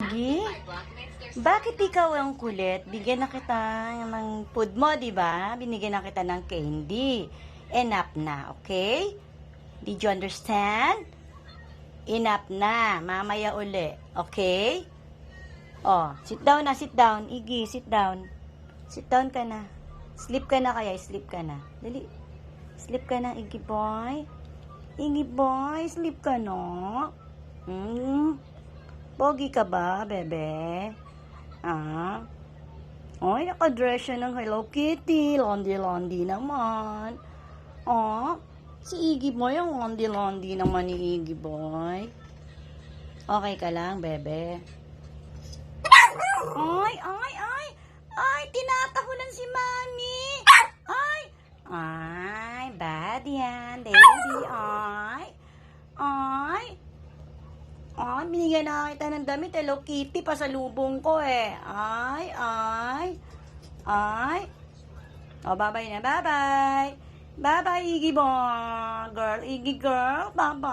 Iggy? Bakit ikaw ang kulit? Bigyan na kita ng food mo, di ba? Binigyan na kita ng candy. Enough na, okay? Did you understand? Enough na. Mamaya uli, okay? Oh, sit down na, sit down. Iggy, sit down. Sit down ka na. Sleep ka na kaya, sleep ka na. Dali. Sleep ka na, Iggy boy. Iggy boy, sleep ka na. Pogi ka ba, bebe? Ah? Ay, nakadress siya ng Hello Kitty. Londi-londi naman. Oh, si Iggy boy, ang londi-londi naman ni Iggy boy. Okay ka lang, bebe? Ay, ay, ay! Ay, tinatahunan si Mami! Ay! Ay, bad yan, baby. Ay! Ay! Ay, binigyan na kita ng damit. Hello Kitty, pasalubong ko eh. Ay, ay. Ay. O, bye-bye na, bye-bye. Bye-bye, Iggy boy. Girl, Iggy girl, bye-bye.